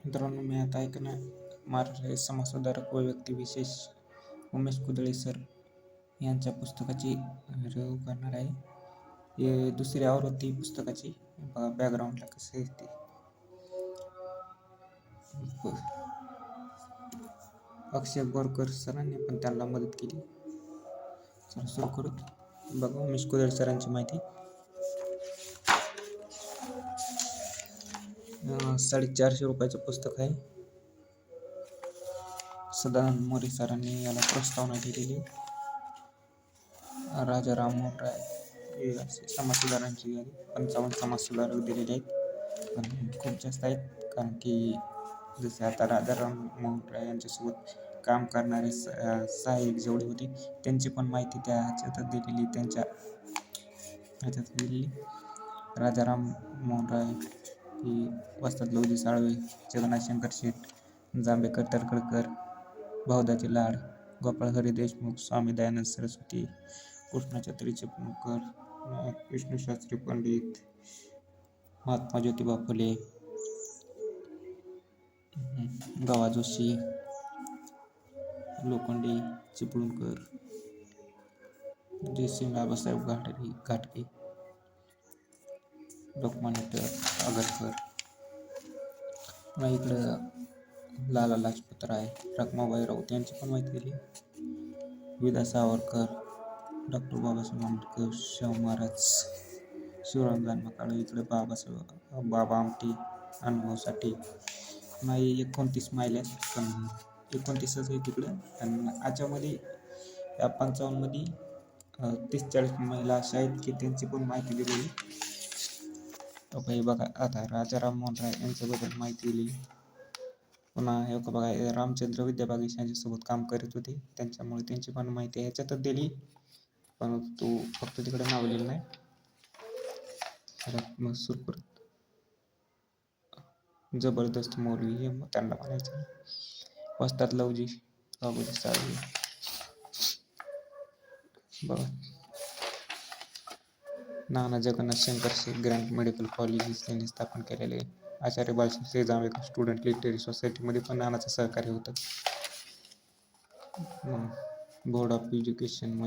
मित्रांनो, मी आता ऐकणार महाराष्ट्राचे समाजसुधारक व व्यक्तिविशेष उमेश कुदळे सर यांच्या पुस्तकाची रिव्ह्यू करणार आहे. हे दुसरी आवृत्ती पुस्तकाची. बॅकग्राऊंडला कसं आहे ते. अक्षय बोरकर सरांनी पण त्यांना मदत केली. चला सुरू करू. बघा, उमेश कुदळे सरांची माहिती. 450 रुपयाचं पुस्तक आहे. सदानंद मोरे सरांनी याला प्रस्तावना दिलेली. राजा राममोहन राय हे असे समाजसुधारांची 55 समाजसुधारक दिलेले आहेत, पण खूप जास्त आहेत. कारण की जसे आता राजा राममोहन राय यांच्यासोबत काम करणारे सहाय्यक जेवढे होते त्यांची पण माहिती त्या ह्याच्यात दिलेली. त्यांच्या ह्याच्यात दिलेली. राजा राममोहन राय ही वस्ताद लवजी साळवे, जगन्नाथ शंकर शेठ, जांभेकर तळखरकर, भाऊदाजी लाड, गोपाळ हरी देशमुख, स्वामी दयानंद सरस्वती, कृष्णाचात्री चिपळूणकर, विष्णुशास्त्री पंडित, महात्मा ज्योतिबा फुले, गवा जोशी, लोखंडे, चिपळूणकर, जयसिंग बाबासाहेब घाटगे, लोकमान्य टिळक, आगरकर. इकडं लाला लाजपत राय, रखमाबाई राऊत यांची पण माहिती दिली. विदा सावरकर, डॉक्टर बाबासाहेब आंबेडकर, शाहू महाराज, शिवराम जानमकाळ. इकडे बाबा आमटे, अनुभव साठी. नाही 29 माहिल्या, पण 29च आहे तिकडं. आणि याच्यामध्ये या 55 मध्ये 30-40 महिला अशा आहेत की त्यांची पण माहिती दिलेली. बघा, आता राजा राममोहन राय यांच्याबद्दल माहिती दिली. पुन्हा हे बघा, रामचंद्र विद्याबागेश यांच्यासोबत काम करत होते, त्यांच्यामुळे त्यांची पण माहिती ह्याच्यातच दिली, पण तो फक्त तिकडे नाव लिहिलं नाही. मग सुरू करत. जबरदस्त मौलवी हे त्यांना म्हणायचं. वस्ताद लवजी साळवे. बघा, नाना जगन्नाथ शंकर शेठ ग्रँड मेडिकल कॉलेज त्यांनी स्थापन केलेले. आचार्य बालशास्त्री जांभेकर स्टुडंट लिटररी सोसायटीमध्ये पण नानाचं सहकार्य होतं. बोर्ड ऑफ एज्युकेशन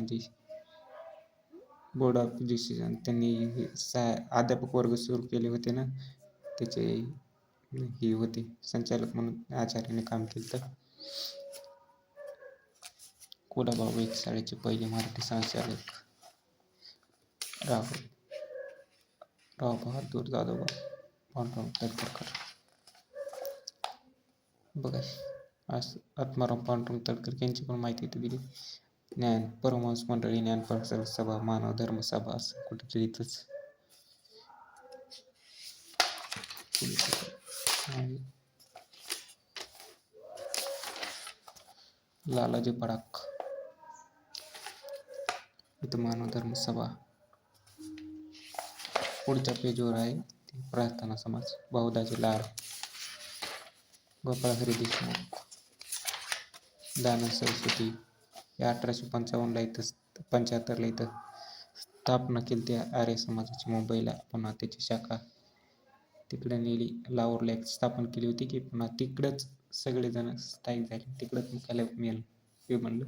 त्यांनी अध्यापक वर्ग सुरू केले होते ना, त्याचे हे होते संचालक म्हणून आचार्याने काम केलं. कोलाबा वेधशाळेचे पहिले मराठी संचालक राव बहादूर दादोबा पांडुरंग तळखरकर. बघा, आत्माराम पांडुरंग तळखरकर यांची पण माहिती इथे दिली. ज्ञान परमहंस मंडळी, ज्ञान परिसर सभा, मानव धर्म सभा, असं कुठेतरी इथंच. लालाजी पराख, इथं मानव धर्म सभा. पुढच्या पेजवर आहे ते प्रार्थना समाज, भाऊदाजी लाड, गोपाळ हरी देशमुख, दयानंद सरस्वती. या 1855ला इथं 75ला इथं स्थापना केली त्या आर्य समाजाची मुंबईला. पुन्हा त्याची शाखा तिकडे नेली. लाहोरला एक स्थापन केली होती की पुन्हा तिकडंच सगळेजण स्थायिक झाले, तिकडंच मुख्यालय मिळालं हे म्हणलं.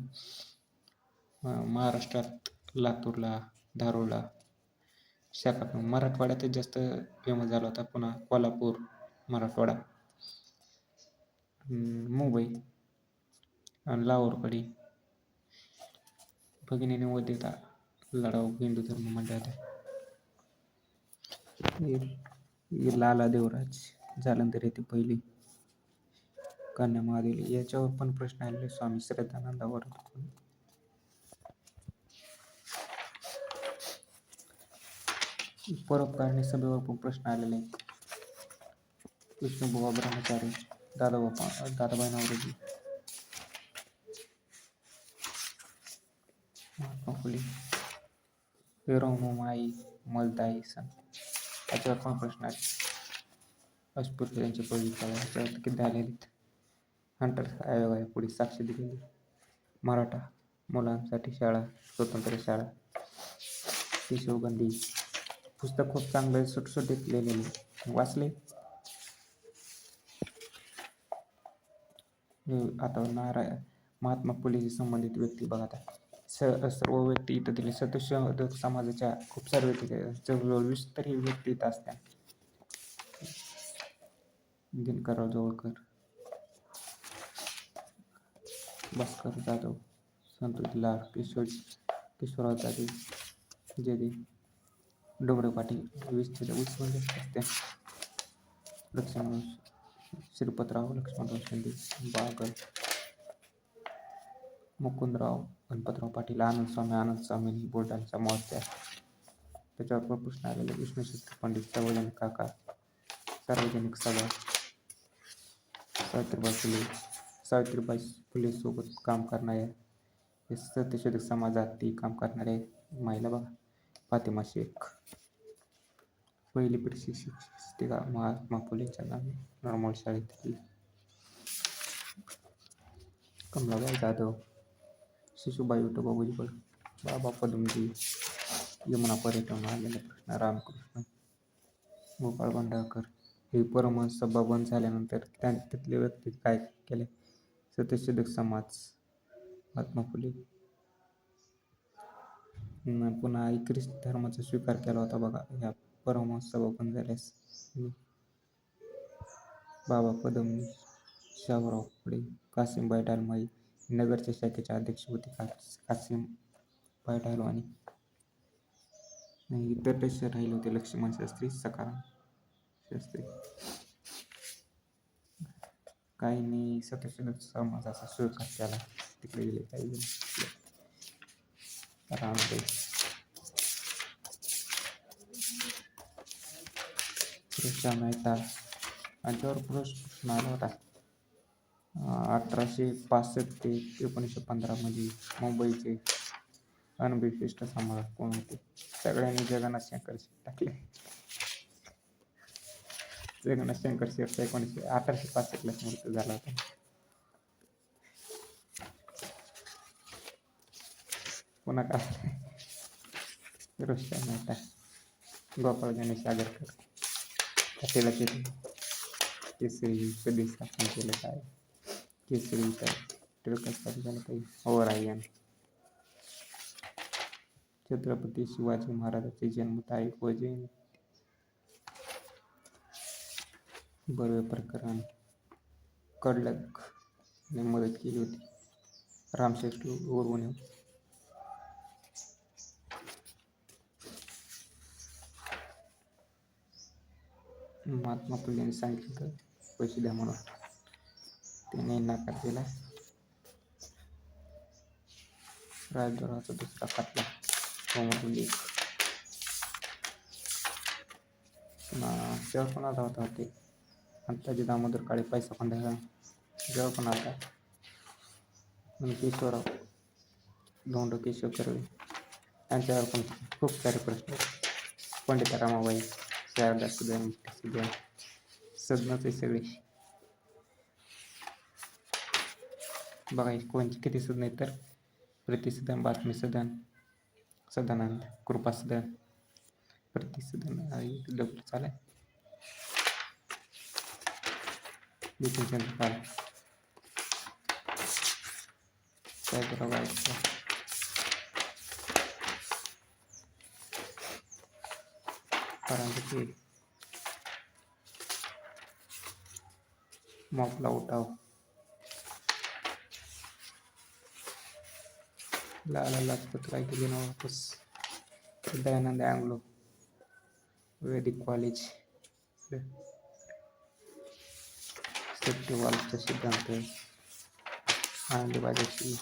महाराष्ट्रात लातूरला, धारूरला शाखा, मराठवाड्यातच जास्त फेमस झाला होता. पुन्हा कोल्हापूर, मराठवाडा, मुंबई आणि लाहोरकडे भगिनी नवोदिता लढाऊ हिंदू धर्म मंडळात. लाला देवराज जालंधर येथे पहिली कन्या महादेवी. याच्यावर पण प्रश्न आलेले स्वामी श्रद्धानंदावर. परोपकारणी सभेवर पण प्रश्न आलेले आहेत. विष्णुबुवा ब्रह्मचारी, दादाभाई नवरोजी, महात्मा फुले, हिरोमाई मलदाई सन. याच्यावर पण प्रश्न आले. अस्पृश्य यांची पहिली शाळा ह्याच्यावर किती आलेली. हंटर आयोगाने पुढे साक्ष दिलेली. मराठा मुलांसाठी शाळा, स्वतंत्र शाळा, केशवगंधी. पुस्तक खूप चांगलं सुटसुटीत लिहिलेले, वाचले. आता महात्मा फुलेशी संबंधित व्यक्ती बघा आता सर्व व्यक्ती इथं दिले. सदस्य समाजाच्या खूप सारे व्यक्ती जवळजवळ 20 तरी व्यक्ती इथं असतात. दिनकरराव जवळकर, भास्कर जाधव, संतोष लाड, केशवराव जाधव, जयदेव डोंगरे पाटील, 20 म्हणजे असते. लक्ष्मण श्रीपतराव लक्ष्मणराव शिंदे, बागल, मुकुंदराव गणपतराव पाटील, आनंद स्वामी बोलडांचा मोर्चा. त्याच्यावर प्रश्न आलेले विष्णू शास्त्री पंडित, सार्वजनिक काका, सार्वजनिक सभा, सावित्रीबाई फुले सोबत काम करणाऱ्या हे सत्यशोधक समाजात ती काम करणारे महिला बघा. फातिमा शेख, पहिली पिढी शिक्षिका महात्मा फुलेंच्या नावे नॉर्मल शाळेतील. कमलाबाई जाधव, शिशुबाई विठोबा भुजबळ, बाबा पदमजी, यमुना पर्यटन आलेले कृष्ण रामकृष्ण, गोपाळ भंडारकर. हे परमहंस सभा बंद झाल्यानंतर तिथले व्यक्ती काय केले? सत्यशोधक समाज, महात्मा फुले. पुन्हा ख्रिस्त धर्माचा स्वीकार केला होता बघा ह्या परमहंस सभा बंद झाल्यास. बाबा पदमजी, शाहूराव फुले, कासिमबाई डालमाई नगरच्या शाखेच्या अध्यक्ष होते कासिमबाई डालवाणी. इतर अध्यक्ष राहिले होते लक्ष्मण शास्त्री, सखाराम शास्त्री. काहींनी सत्यशोधक समाजाचा स्वीकार केला, तिकडे गेले काही जण. रामदेव, कृष्णा मेहता यांच्यावर प्रश्न आला होता. 1865 ते 1915 मध्ये मुंबईचे अनभिशिष्ट सम्राट कोण होते? सगळ्यांनी जगन्नाथ शंकर शेठ टाकले. जगन्नाथ शंकर शेठचा 1865 ला मृत्यू झाला होता. पुन्हा काय रुस्तम मेहता, गोपाळ गणेश आगरकर, हॉटेला केसरी कधी स्थापन केलं काय? केसरी टिळकांसाठी झालं काही ओरायन. छत्रपती शिवाजी महाराजांची जन्मतारीख व जयंती. बर्वे प्रकरण, कडलक ने मदत केली होती. रामशेठ उर्वणे. महात्मा फुले यांनी सांगितलं पैसे द्या म्हणून, त्याने नकार दिला. राजद्रोहाचा दुसरा खटला लेख. जेव्हा पण आला होता ते अंताजी दामोदर काळे पैसा खंडाळा जेव्हा पण आला. केशवराव धोंड केशव कर्वे यांच्यावर पण खूप सारे प्रश्न. पंडिता रमाबाई, शारदा सदन सदनाचे सगळे बघा. कोणचे किती सदन आहेत तर प्रतिसदन, बातमी सदन, सदानंद, कृपा सदन, प्रतिसदन लवकर चालाय. बिपिन पाल, साहेबराव गायकवाड, परांजपे, मोपला उठाव, लाला लाजपत राय के दिन वापस, दयानंद एंग्लो, वैदिक कॉलेज, सत्यवालचा सिद्धांत, आनंदीबाजाची